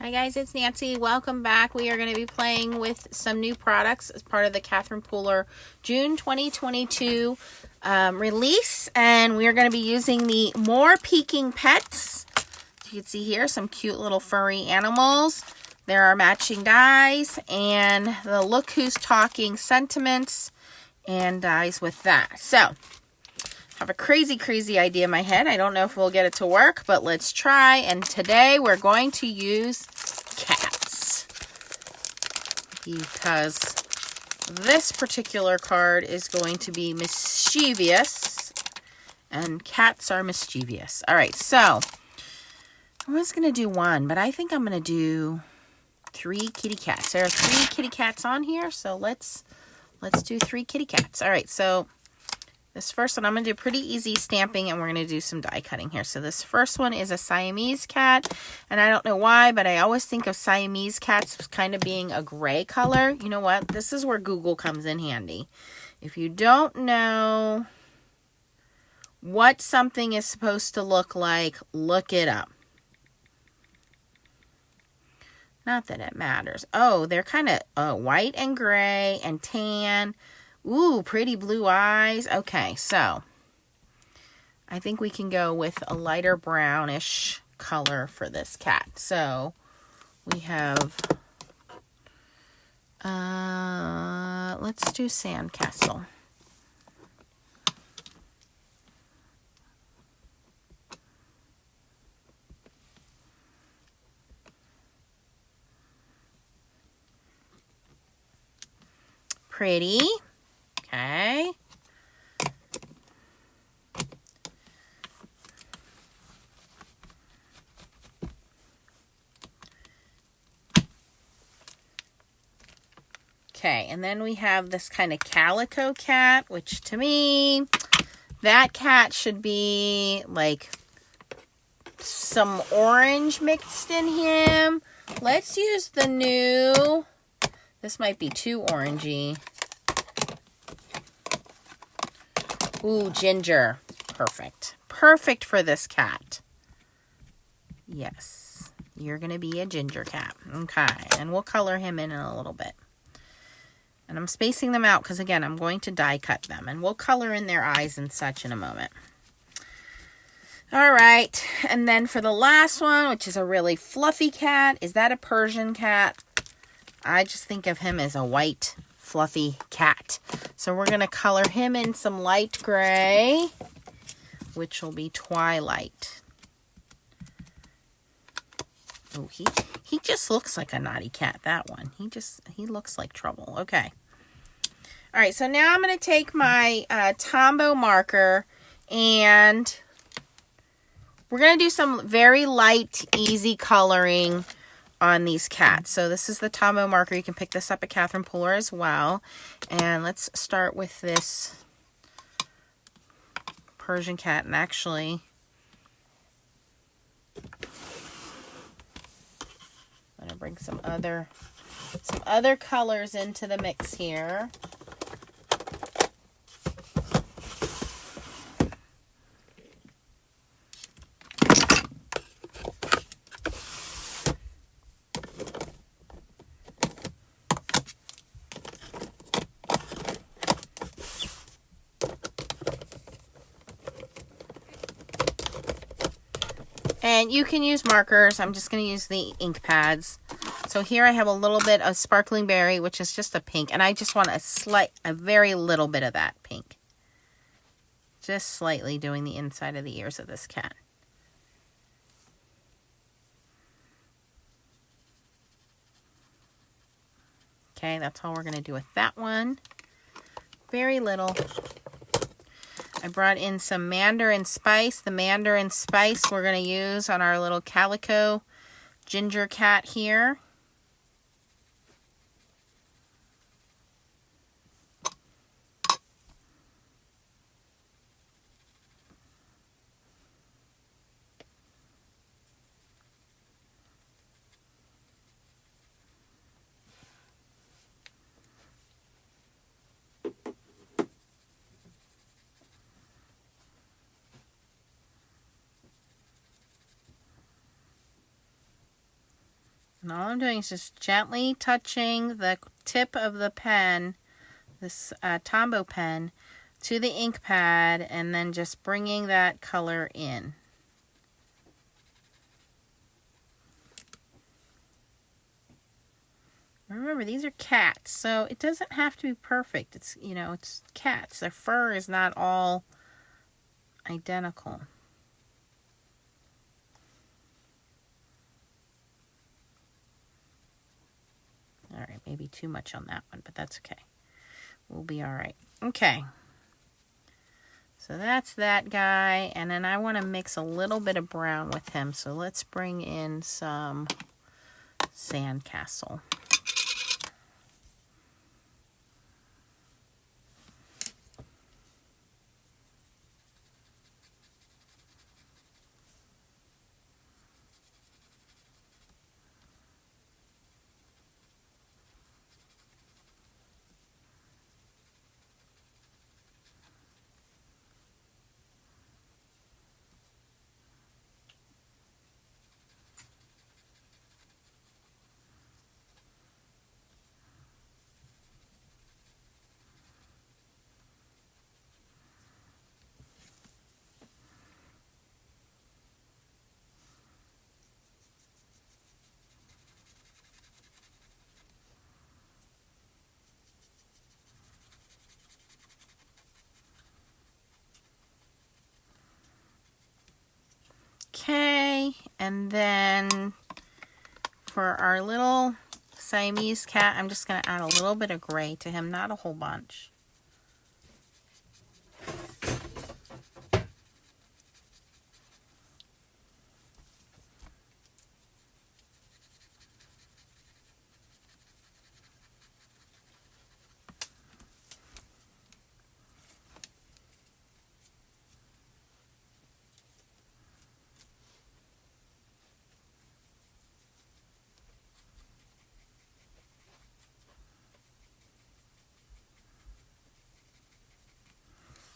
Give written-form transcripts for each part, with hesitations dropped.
Hi guys, it's Nancy. Welcome back. We are going to be playing with some new products as part of the Catherine Pooler June 2022 release. And we are going to be using the More Peeking Pets. You can see here some cute little furry animals. There are matching dies and the Look Who's Talking sentiments and dies with that. So, I have a crazy idea in my head. I don't know if we'll get it to work, but let's try. And today we're going to use cats because this particular card is going to be mischievous and cats are mischievous. All right, so I was going to do one, but I think I'm going to do 3 kitty cats. There are 3 kitty cats on here, so let's do 3 kitty cats. All right, so this first one, I'm going to do pretty easy stamping, and we're going to do some die cutting here. So this first one is a Siamese cat, and I don't know why, but I always think of Siamese cats as kind of being a gray color. You know what? This is where Google comes in handy. If you don't know what something is supposed to look like, look it up. Not that it matters. Oh, they're kind of white and gray and tan. Ooh, pretty blue eyes. Okay, so I think we can go with a lighter brownish color for this cat. So we have, let's do sandcastle. Pretty. Okay. Okay, and then we have this kind of Calico Cat, which to me, that cat should be like some orange mixed in him. Let's use the new, this might be too orangey. Ooh, ginger. Perfect. Perfect for this cat. Yes. You're going to be a ginger cat. Okay. And we'll color him in a little bit. And I'm spacing them out because, again, I'm going to die cut them. And we'll color in their eyes and such in a moment. All right. And then for the last one, which is a really fluffy cat. Is that a Persian cat? I just think of him as a white fluffy cat. So we're going to color him in some light gray, which will be Twilight. Oh, he just looks like a naughty cat, that one. He looks like trouble. Okay. All right, so now I'm going to take my Tombow marker and we're going to do some very light, easy coloring on these cats. So this is the Tombow marker. You can pick this up at Catherine Pooler as well. And let's start with this Persian cat. And actually, I'm going to bring some other colors into the mix here. And you can use markers. I'm just going to use the ink pads. So here I have a little bit of Sparkling Berry, which is just a pink. And I just want a very little bit of that pink. Just slightly doing the inside of the ears of this cat. Okay, that's all we're going to do with that one. Very little. I brought in some Mandarin Spice. The Mandarin Spice we're going to use on our little Calico ginger cat here. And all I'm doing is just gently touching the tip of the pen, this Tombow pen, to the ink pad, and then just bringing that color in. Remember, these are cats, so it doesn't have to be perfect. It's, you know, it's cats. Their fur is not all identical. All right, maybe too much on that one, but that's okay. We'll be all right. Okay. So that's that guy, and then I want to mix a little bit of brown with him. So let's bring in some sandcastle. Okay, and then for our little Siamese cat, I'm just going to add a little bit of gray to him, not a whole bunch.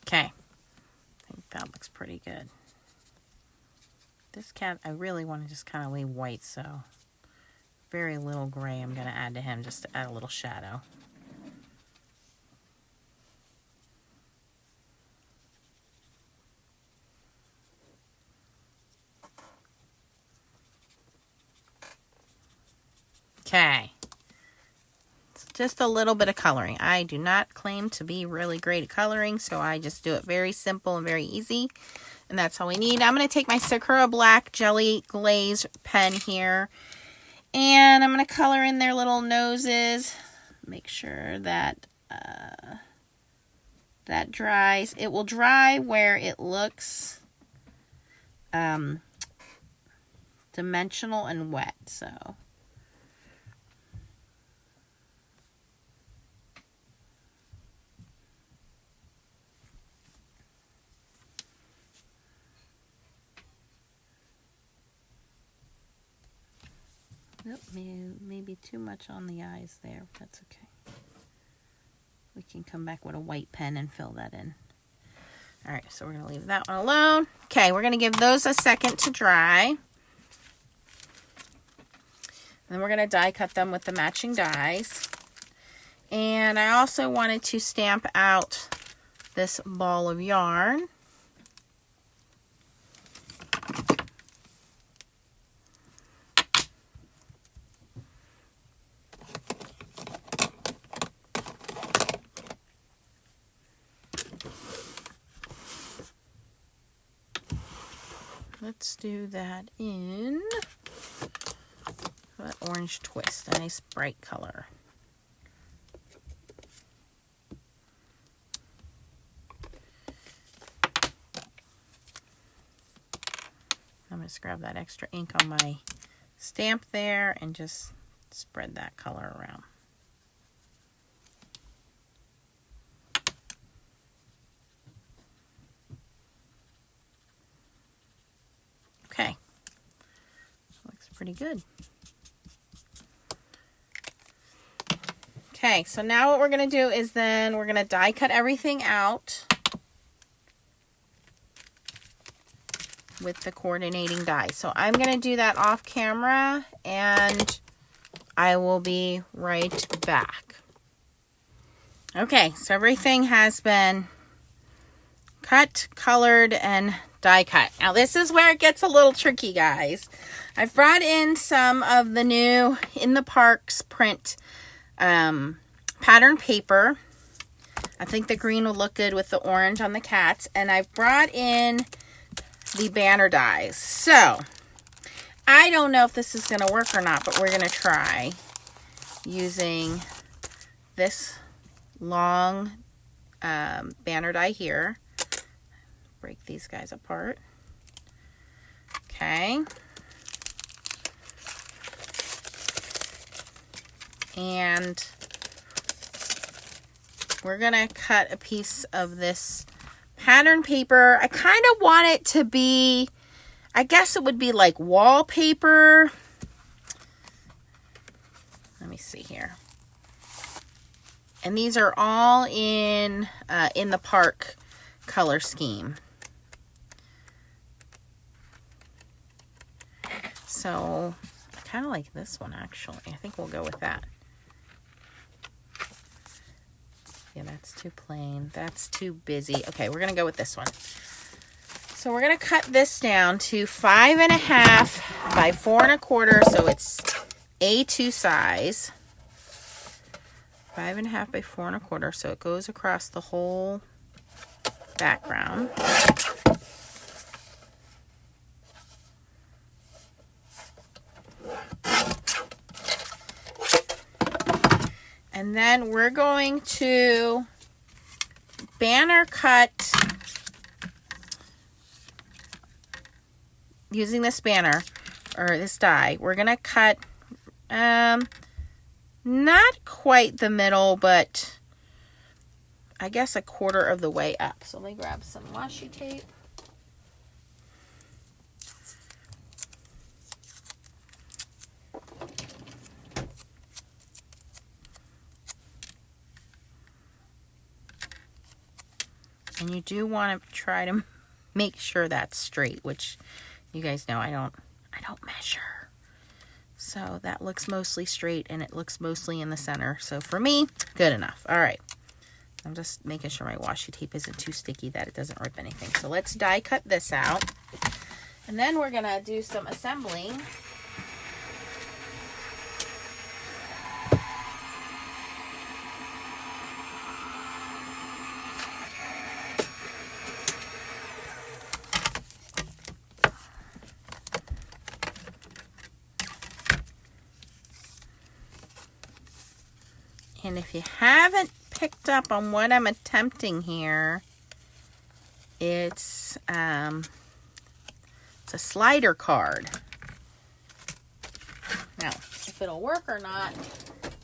Okay, I think that looks pretty good. This cat, I really want to just kind of leave white, so very little gray I'm going to add to him just to add a little shadow. Okay. Just a little bit of coloring. I do not claim to be really great at coloring, so I just do it very simple and very easy. And that's all we need. I'm going to take my Sakura Black Jelly Glaze pen here, and I'm going to color in their little noses. Make sure that that dries. It will dry where it looks dimensional and wet, so... Nope, maybe too much on the eyes there, but that's okay. We can come back with a white pen and fill that in. All right, so we're going to leave that one alone. Okay, we're going to give those a second to dry. And then we're going to die cut them with the matching dies. And I also wanted to stamp out this ball of yarn. Let's do that in that orange twist, a nice bright color. I'm going to grab that extra ink on my stamp there and just spread that color around. Okay, looks pretty good. Okay, so now what we're going to do is then we're going to die cut everything out with the coordinating die. So I'm going to do that off camera, and I will be right back. Okay, so everything has been cut, colored, and die cut. Now this is where it gets a little tricky, guys. I've brought in some of the new In the Parks print pattern paper. I think the green will look good with the orange on the cats. And I've brought in the banner dies. So, I don't know if this is going to work or not, but we're going to try using this long banner die here. Break these guys apart. Okay. And we're going to cut a piece of this pattern paper. I kind of want it to be, I guess it would be like wallpaper. Let me see here. And these are all in the park color scheme. So I kind of like this one, actually. I think we'll go with that. Yeah, that's too plain. That's too busy. Okay, we're going to go with this one. So we're going to cut this down to 5.5 by 4 1/4. So it's A2 size. 5.5 by 4 1/4. So it goes across the whole background. And then we're going to banner cut using this banner or this die. We're going to cut not quite the middle, but I guess 1/4 of the way up. So let me grab some washi tape. And you do want to try to make sure that's straight, which you guys know I don't measure. So that looks mostly straight and it looks mostly in the center. So for me, good enough. All right. I'm just making sure my washi tape isn't too sticky that it doesn't rip anything. So let's die cut this out. And then we're going to do some assembling. And if you haven't picked up on what I'm attempting here, it's a slider card. Now, if it'll work or not,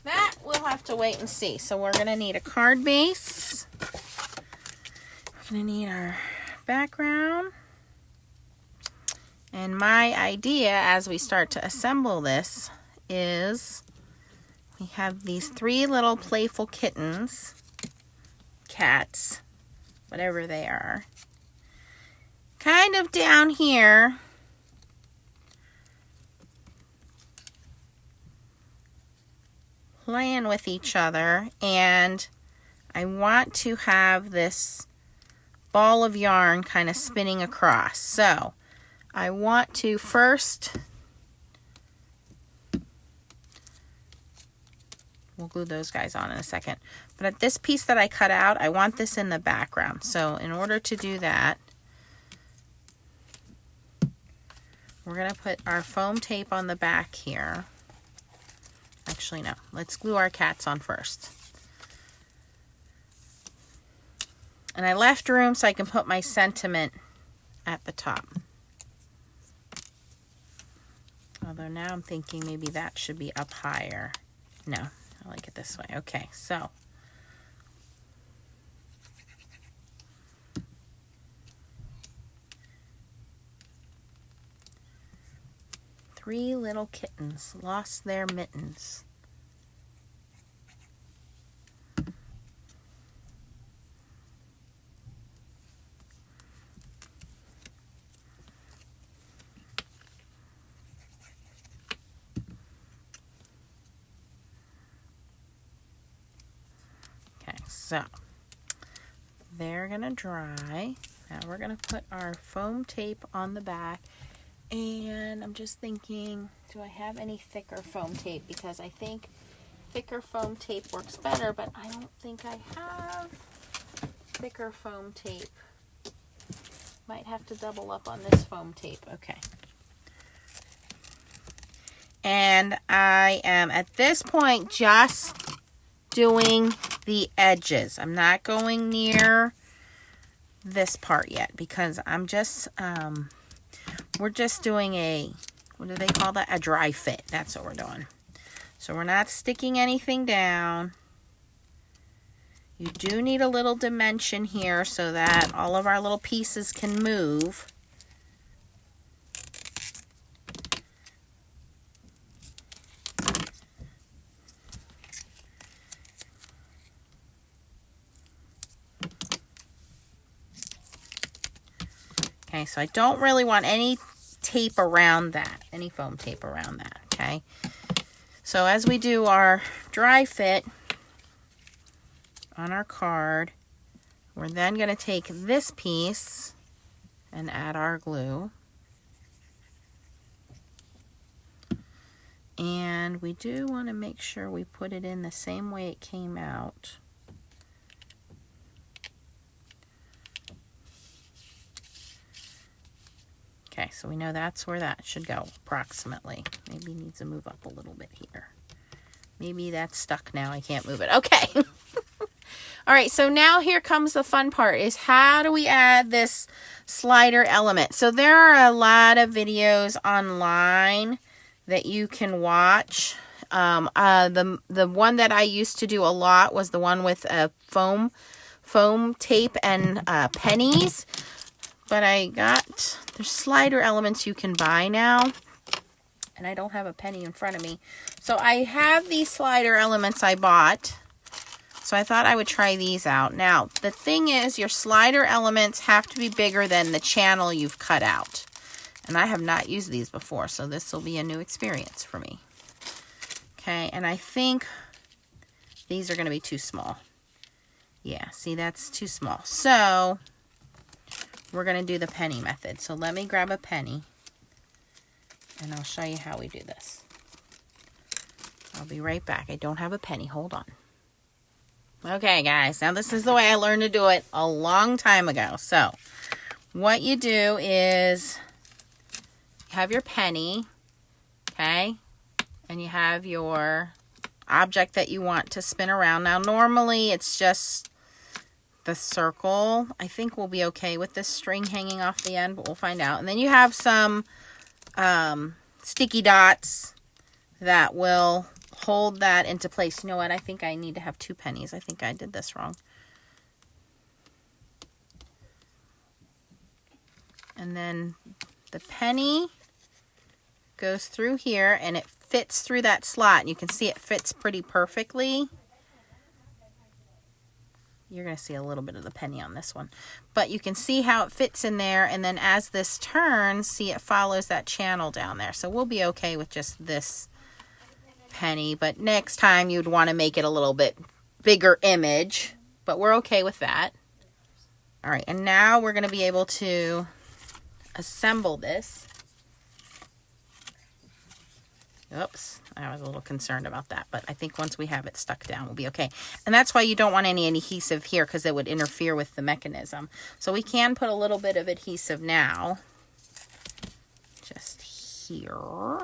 that we'll have to wait and see. So we're going to need a card base. We're going to need our background. And my idea as we start to assemble this is we have these 3 little playful kittens, cats, whatever they are, kind of down here. Playing with each other, and I want to have this ball of yarn kind of spinning across. So I want to first, we'll glue those guys on in a second. But at this piece that I cut out, I want this in the background. So in order to do that, we're going to put our foam tape on the back here. Actually, no. Let's glue our cats on first. And I left room so I can put my sentiment at the top. Although now I'm thinking maybe that should be up higher. No. I like it this way. Okay, so three little kittens lost their mittens. so they're going to dry. Now we're going to put our foam tape on the back. And I'm just thinking, do I have any thicker foam tape? Because I think thicker foam tape works better, but I don't think I have thicker foam tape. Might have to double up on this foam tape. Okay. And I am at this point just doing the edges. I'm not going near this part yet because I'm just, we're just doing a, what do they call that? A dry fit. That's what we're doing. So we're not sticking anything down. You do need a little dimension here so that all of our little pieces can move. Okay, so I don't really want any tape around that, any foam tape around that, okay? So as we do our dry fit on our card, we're then going to take this piece and add our glue. And we do want to make sure we put it in the same way it came out. Okay, so we know that's where that should go, approximately. Maybe it needs to move up a little bit here. Maybe that's stuck now. I can't move it. Okay. All right, so now here comes the fun part, is how do we add this slider element? So there are a lot of videos online that you can watch. The one that I used to do a lot was the one with foam tape and pennies. But there's slider elements you can buy now. And I don't have a penny in front of me. So I have these slider elements I bought. So I thought I would try these out. Now, the thing is, your slider elements have to be bigger than the channel you've cut out. And I have not used these before, so this will be a new experience for me. Okay, and I think these are going to be too small. Yeah, see, that's too small. So we're going to do the penny method. So let me grab a penny and I'll show you how we do this. I'll be right back. I don't have a penny. Hold on. Okay, guys. Now this is the way I learned to do it a long time ago. So what you do is you have your penny, okay? And you have your object that you want to spin around. Now normally it's just the circle. I think we'll be okay with this string hanging off the end, but we'll find out. And then you have some sticky dots that will hold that into place. You know what? I think I need to have 2 pennies. I think I did this wrong. And then the penny goes through here and it fits through that slot. You can see it fits pretty perfectly. You're going to see a little bit of the penny on this one. But you can see how it fits in there. And then as this turns, see, it follows that channel down there. So we'll be okay with just this penny. But next time you'd want to make it a little bit bigger image. But we're okay with that. All right. And now we're going to be able to assemble this. Oops, I was a little concerned about that, but I think once we have it stuck down, we'll be okay. And that's why you don't want any adhesive here, because it would interfere with the mechanism. So we can put a little bit of adhesive now, just here.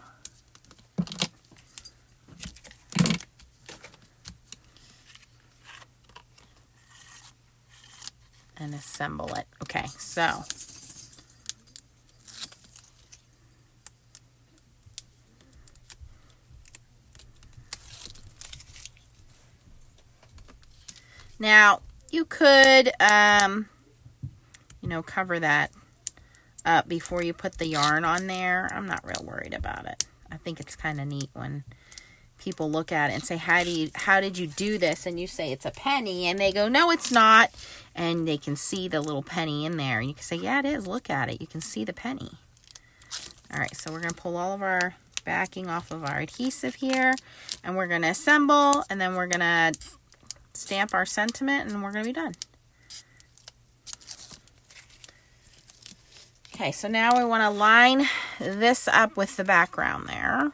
And assemble it. Okay, so now, you could, cover that up before you put the yarn on there. I'm not real worried about it. I think it's kind of neat when people look at it and say, how did you do this? And you say, it's a penny. And they go, no, it's not. And they can see the little penny in there. And you can say, yeah, it is. Look at it. You can see the penny. All right, so we're going to pull all of our backing off of our adhesive here. And we're going to assemble. And then we're going to stamp our sentiment, and we're going to be done. Okay, so now we want to line this up with the background there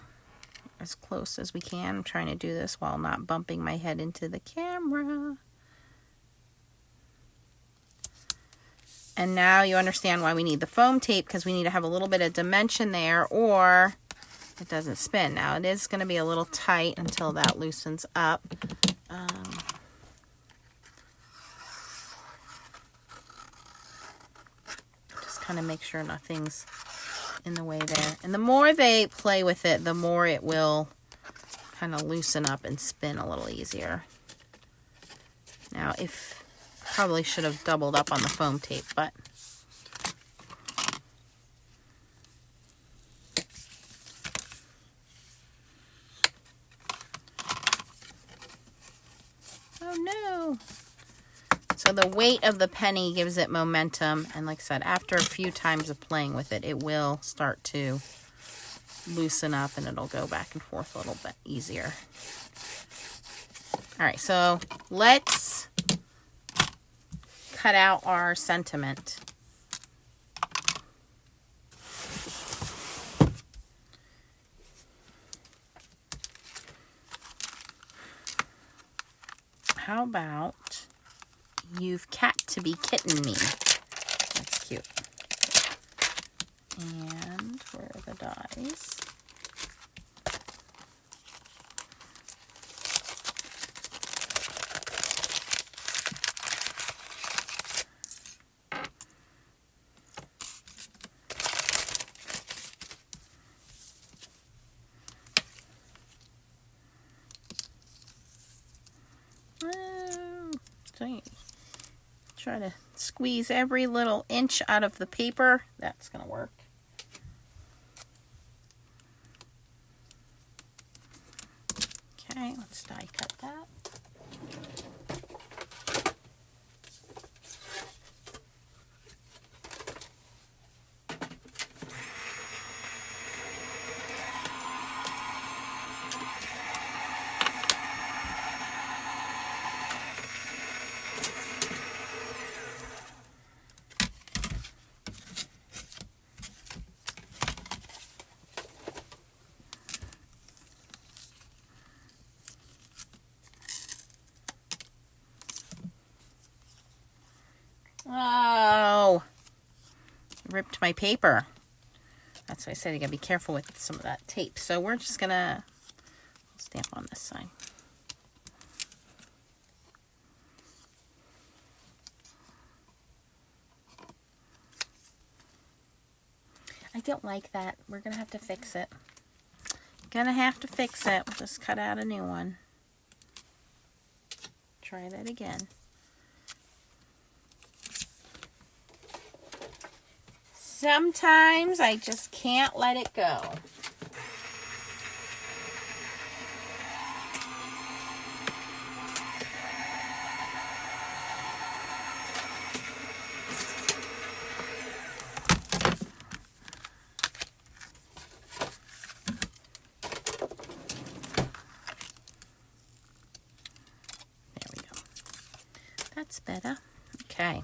as close as we can. I'm trying to do this while not bumping my head into the camera. And now you understand why we need the foam tape, because we need to have a little bit of dimension there, or it doesn't spin. Now it is going to be a little tight until that loosens up. Just kind of make sure nothing's in the way there. And the more they play with it, the more it will kind of loosen up and spin a little easier. Now, probably should have doubled up on the foam tape, but oh no. So the weight of the penny gives it momentum, and like I said, after a few times of playing with it, it will start to loosen up and it'll go back and forth a little bit easier. All right, so let's cut out our sentiment. How about you've cat to be kitten me? That's cute. And where are the dies? Try to squeeze every little inch out of the paper. That's going to work. Okay, let's die cut that. Oh, ripped my paper. That's why I said you gotta be careful with some of that tape. So we're just gonna stamp on this side. I don't like that. We're gonna have to fix it. Gonna have to fix it. We'll just cut out a new one. Try that again. Sometimes I just can't let it go. There we go. That's better. Okay.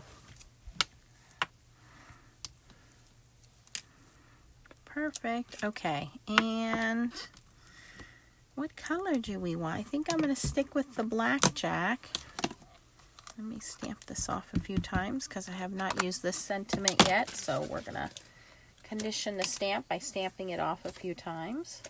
Perfect. Okay, and what color do we want? I think I'm going to stick with the blackjack. Let me stamp this off a few times because I have not used this sentiment yet. So we're going to condition the stamp by stamping it off a few times.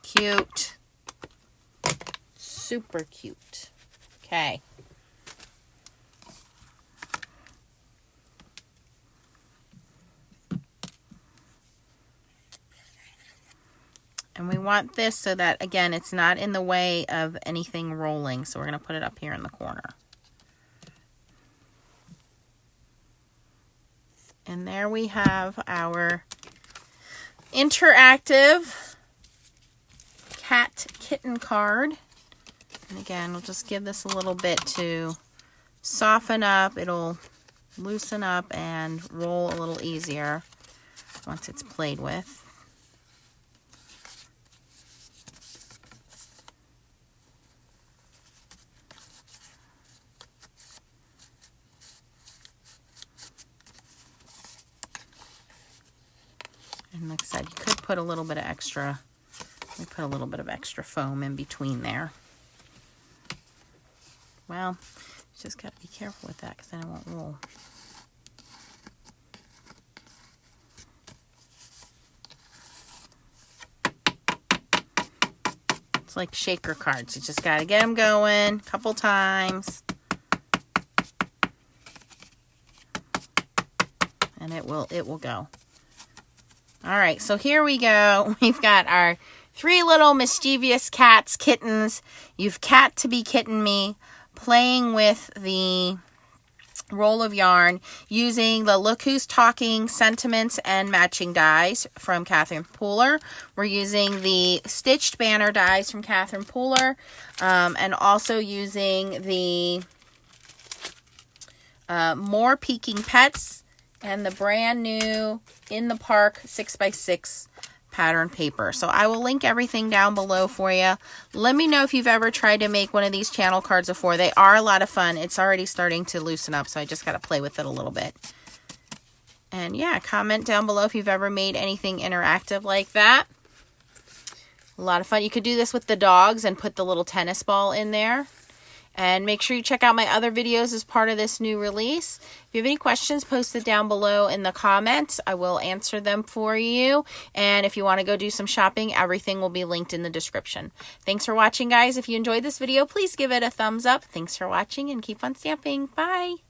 Cute. Super cute. Okay. And we want this so that, again, it's not in the way of anything rolling. So we're going to put it up here in the corner. And there we have our interactive cat kitten card. And again, we'll just give this a little bit to soften up. It'll loosen up and roll a little easier once it's played with. And like I said, you could put a little bit of extra, we put a little bit of extra foam in between there. Well, just got to be careful with that because then it won't roll. It's like shaker cards. You just got to get them going a couple times. And it will go. All right, so here we go. We've got our 3 little mischievous cats, kittens. You've cat to be kitten me, playing with the roll of yarn using the Look Who's Talking sentiments and matching dies from Catherine Pooler. We're using the stitched banner dies from Catherine Pooler, and also using the More Peeking Pets and the brand new In the Park 6x6 pattern paper. So I will link everything down below for you. Let me know if you've ever tried to make one of these channel cards before. They are a lot of fun. It's already starting to loosen up, so I just got to play with it a little bit. And yeah, comment down below if you've ever made anything interactive like that. A lot of fun. You could do this with the dogs and put the little tennis ball in there. And make sure you check out my other videos as part of this new release. If you have any questions, post it down below in the comments. I will answer them for you. And if you want to go do some shopping, everything will be linked in the description. Thanks for watching, guys. If you enjoyed this video, please give it a thumbs up. Thanks for watching and keep on stamping. Bye.